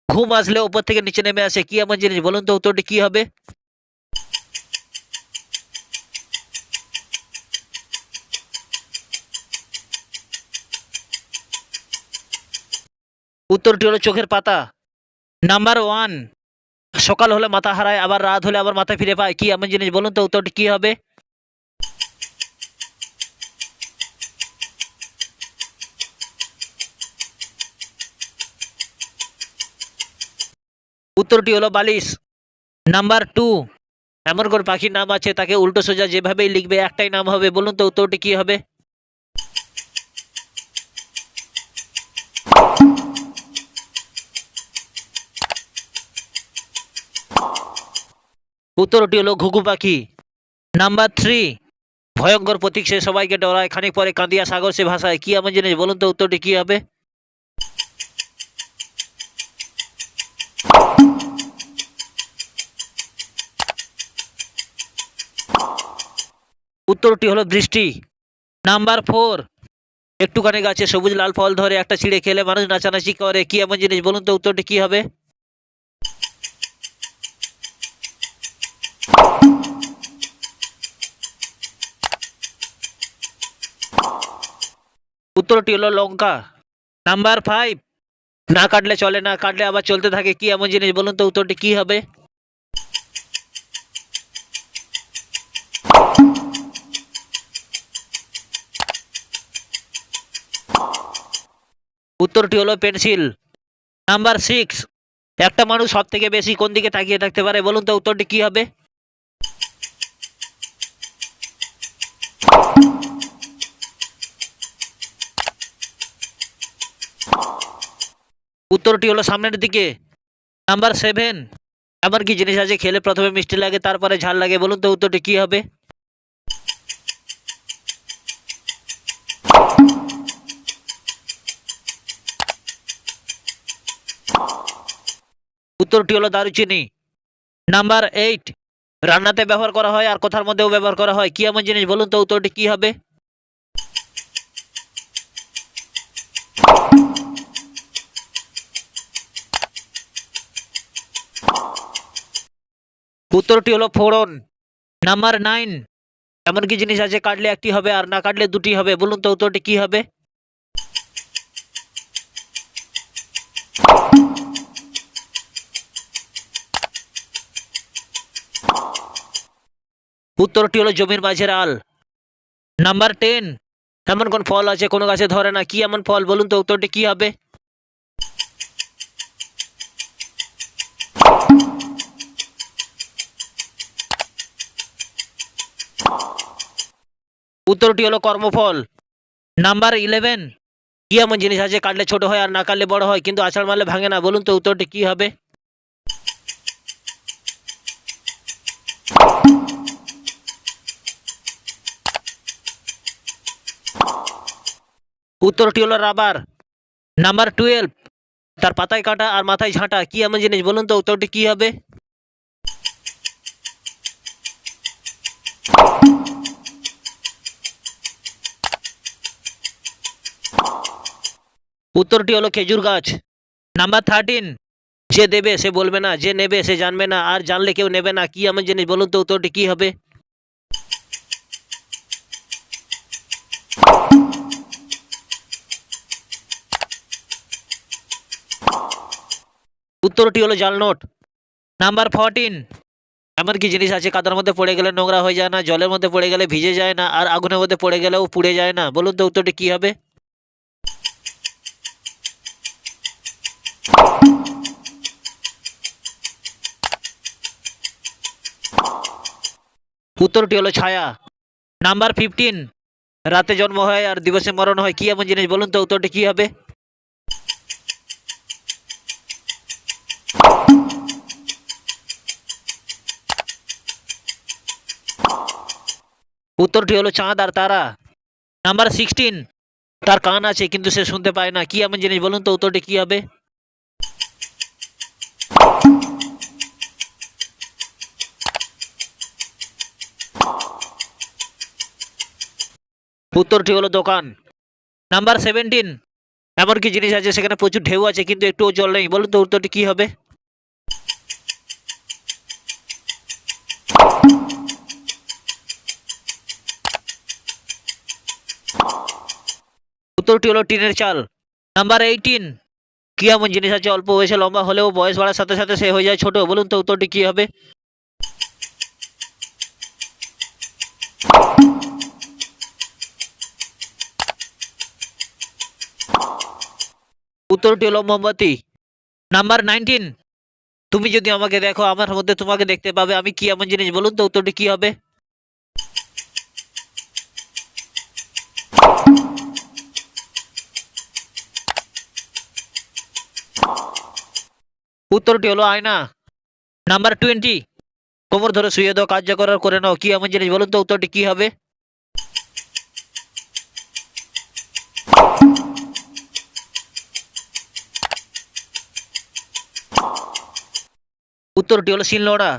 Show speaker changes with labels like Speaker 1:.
Speaker 1: ঘুম আসলে উপর থেকে নিচে নেমে আসে, কি এমন জিনিস? বলুন তো উত্তরটি কি হবে? উত্তরটি হলো চোখের পাতা। নাম্বার ওয়ান, সকাল হলে মাথা হারায়, আবার রাত হলে আবার মাথা ফিরে পায়, কি এমন জিনিস? বলুন তো উত্তরটি কি হবে? উত্তরটি হলো বালিশ। নাম্বার টু, এমন কোন পাখির নাম আছে তাকে উল্টো সোজা যেভাবেই লিখবে একটাই নাম হবে? বলুন তো উত্তরটি কি হবে? উত্তরটি হলো ঘুঘু পাখি। নাম্বার থ্রি, ভয়ঙ্কর প্রতীক, সে সবাইকে ডরায়, খানিক পরে কাঁদিয়া সাগর সে ভাষায়, কি এমন জিনিস? বলুন তো উত্তরটি কি হবে? উত্তরটি হলো বৃষ্টি। নাম্বার ফোর, একটুখানি গাছে সবুজ লাল ফল ধরে, একটা ছিঁড়ে খেলে মানুষ নাচানাচি করে, কি এমন জিনিস? বলুন তো উত্তরটি কি হবে? উত্তরটি হলো লঙ্কা। নাম্বার ফাইভ, না কাটলে চলে, না কাটলে আবার চলতে থাকে, কি এমন জিনিস? বলুন তো উত্তরটি কি হবে? উত্তরটি হলো পেন্সিল। নাম্বার সিক্স, একটা মানুষ সব থেকে বেশি কোন দিকে তাকিয়ে থাকতে পারে? বলুন তো উত্তরটি কি হবে? উত্তরটি হলো সামনের দিকে। নাম্বার সেভেন, এমন কি জিনিস আছে খেলে প্রথমে মিষ্টি লাগে তারপরে ঝাল লাগে? বলুন তো উত্তরটি কি হবে? উত্তরটি হলো দারুচিনি। নাম্বার এইট, রান্নাতে ব্যবহার করা হয় আর কথার মধ্যেও ব্যবহার করা হয়, কি এমন জিনিস? বলুন তো উত্তরটি কি হবে? উত্তরটি হলো ফোড়ন। নাম্বার নাইন, এমন কি জিনিস আছে কাটলে একটি হবে আর না কাটলে দুটি হবে? বলুন তো উত্তরটি কি হবে? উত্তরটি হলো জমির মাঝের আল। নাম্বার টেন, এমন কোন ফল আছে কোনো গাছে ধরে না, কি এমন ফল? বলুন তো উত্তরটি কি হবে? উত্তরটি হলো কর্মফল। নাম্বার ইলেভেন, কি এমন জিনিস আছে কাটলে ছোট হয় আর না কাটলে বড় হয় কিন্তু আছাড় মারলে ভাঙে না? বলুন তো উত্তরটি কি হবে? উত্তরটি হলো রাবার। নাম্বার টুয়েলভ, তার পাতায় কাটা আর মাথায় ঝাঁটা, কি এমন জিনিস? বলুন তো উত্তরটি কি হবে? উত্তরটি হলো খেজুর গাছ। নাম্বার থার্টিন, যে দেবে সে বলবে না, যে নেবে সে জানবে না, আর জানলে কেউ নেবে না, কি এমন জিনিস? বলুন তো উত্তরটি কি হবে? উত্তরটি হলো জাল নোট। নাম্বার ফোরটিন, এমন কি জিনিস আছে কাদার মধ্যে পড়ে গেলে নোংরা হয়ে যায় না, জলের মধ্যে পড়ে গেলে ভিজে যায় না, আর আগুনের মধ্যে পড়ে গেলেও পুড়ে যায় না? বলুন তো উত্তরটি কি হবে? উত্তরটি হলো ছায়া। নাম্বার ফিফটিন, রাতে জন্ম হয় আর দিবসে মরণ হয়, কি এমন জিনিস? বলুন তো উত্তরটি কি হবে? উত্তরটি হলো চাঁদ আর তারা। নাম্বার সিক্সটিন, তার কান আছে কিন্তু সে শুনতে পায় না, কি এমন জিনিস? বলুন তো উত্তরটি কি হবে? উত্তরটি হলো দোকান। নাম্বার সেভেন্টিন, এমন কি জিনিস আছে সেখানে প্রচুর ঢেউ আছে কিন্তু একটুও জল নেই? বলুন তো উত্তরটি কি হবে? উত্তরটি হলো টিনের চাল। নাম্বার 18, কি এমন জিনিস আছে অল্প বয়সে লম্বা হলেও বয়স বাড়ার সাথে সাথে সে হয়ে যায় ছোট? বলুন তো উত্তরটি কি হবে? উত্তরটি হলো মোমবাতি। নাম্বার 19, তুমি যদি আমাকে দেখো আমার মধ্যে তোমাকে দেখতে পাবে, আমি কি এমন জিনিস? বলুন তো উত্তরটি কি হবে? উত্তরটি হলো আয়না। নাম্বার 20, কোমর ধরে শুয়ে দাও কার্য করার করে নাও, কি এমন জিনিস? বলুন তো উত্তরটি কি হবে? উত্তরটি হলো শিলনোড়া।